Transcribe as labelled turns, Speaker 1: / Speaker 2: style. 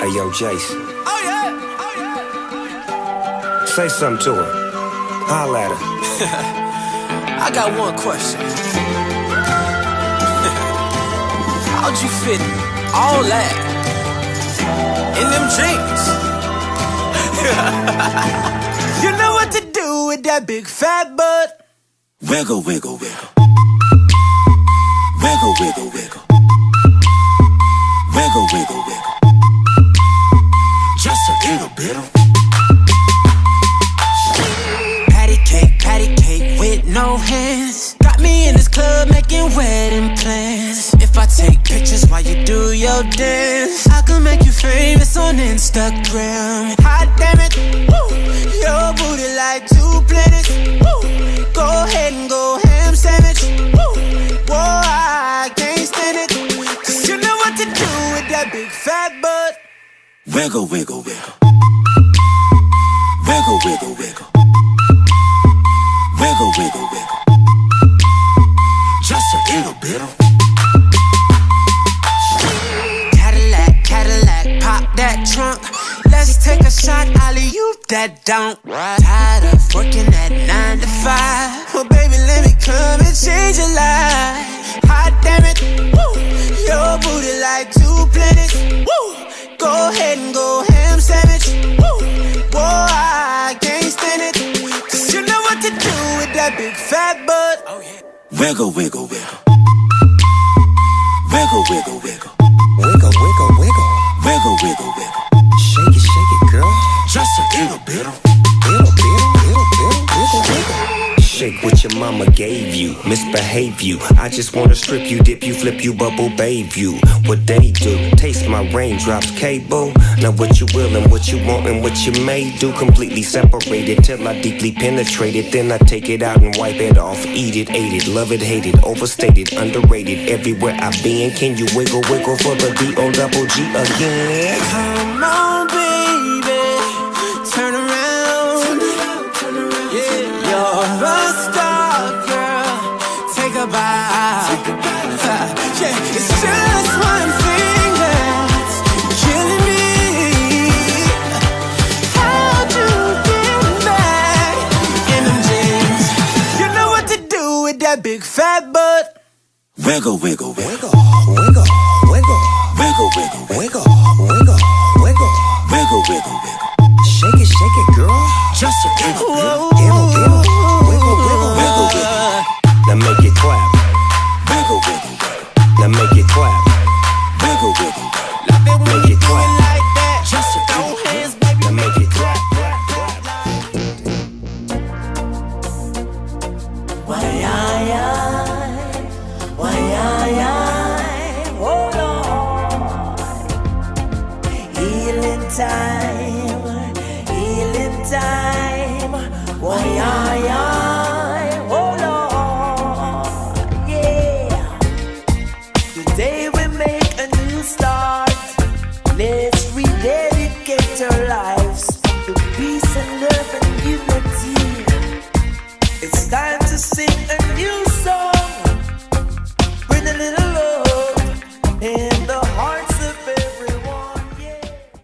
Speaker 1: Hey, yo, Jason.
Speaker 2: Oh yeah, oh yeah.
Speaker 1: Say something to her. Holla at her.
Speaker 2: I got one question. How'd you fit all that in them jeans? You know what to do with that big fat butt.
Speaker 3: Wiggle, wiggle, wiggle. Wiggle, wiggle, wiggle. Wiggle, wiggle, wiggle. Just a little bit of
Speaker 2: patty cake with no hands. Got me in this club making wedding plans. If I take pictures while you do your dance, I can make you famous on Instagram. Hot damn it, woo. Your booty like 2 planets, woo. Go ahead and go ham sandwich, woo. Whoa, I can't stand it, 'cause you know what to do with that big fat butt.
Speaker 3: wiggle, wiggle, wiggle. Wiggle, wiggle, wiggle. Wiggle, wiggle, wiggle. Just a little bit of
Speaker 2: Cadillac, pop that trunk. Let's take a shot, alley-oop that don't. Tired of working at 9 to 5. Well, baby, let me come and change your life. Hot damn it, woo. Your booty like 2 planets, woo. Go ahead and go ham sandwich, woo. Whoa, I can't stand it, 'cause you know what to do with that big fat butt. Oh yeah.
Speaker 3: wiggle, wiggle, wiggle. Wiggle, wiggle, wiggle.
Speaker 1: Wiggle, wiggle, wiggle.
Speaker 3: Wiggle, wiggle, wiggle.
Speaker 1: Shake it, girl.
Speaker 3: Just a little bit of
Speaker 1: Wiggle, wiggle. Shake what your mama gave you, misbehave you. I just wanna strip you, dip you, flip you, bubble babe you. What they do, taste my raindrops, cable. Now what you will and what you want and what you may do. Completely separated till I deeply penetrate it. Then I take it out and wipe it off. Eat it, ate it, love it, hate it. Overstated, underrated, everywhere I've been. Can you wiggle, wiggle for the D-O-double-G again?
Speaker 2: Come on, baby, turn around. Yeah, you're a star, girl. Take a bow. Yeah, it's just one thing that's killing me. How'd you get back in them jeans? You know what to do with that big fat butt.
Speaker 3: wiggle, wiggle, wiggle.
Speaker 1: Wiggle, wiggle,
Speaker 3: Wiggle, wiggle, wiggle.
Speaker 1: wiggle, wiggle, wiggle.
Speaker 3: Wiggle, wiggle, wiggle.
Speaker 1: Shake it, girl.
Speaker 3: Just a little bit of
Speaker 1: Wiggle, wiggle, wiggle,
Speaker 3: wiggle, wiggle.
Speaker 1: Now make it clap.
Speaker 3: Wiggle, wiggle, wiggle.
Speaker 1: Now make it clap.
Speaker 3: Wiggle, wiggle, wiggle.
Speaker 2: Love it when
Speaker 1: Make
Speaker 2: you
Speaker 1: it
Speaker 2: do
Speaker 1: clap.
Speaker 2: it like that.
Speaker 3: Just a
Speaker 2: Throw
Speaker 3: little
Speaker 2: hands, baby.
Speaker 1: Now make it clap.
Speaker 4: Why,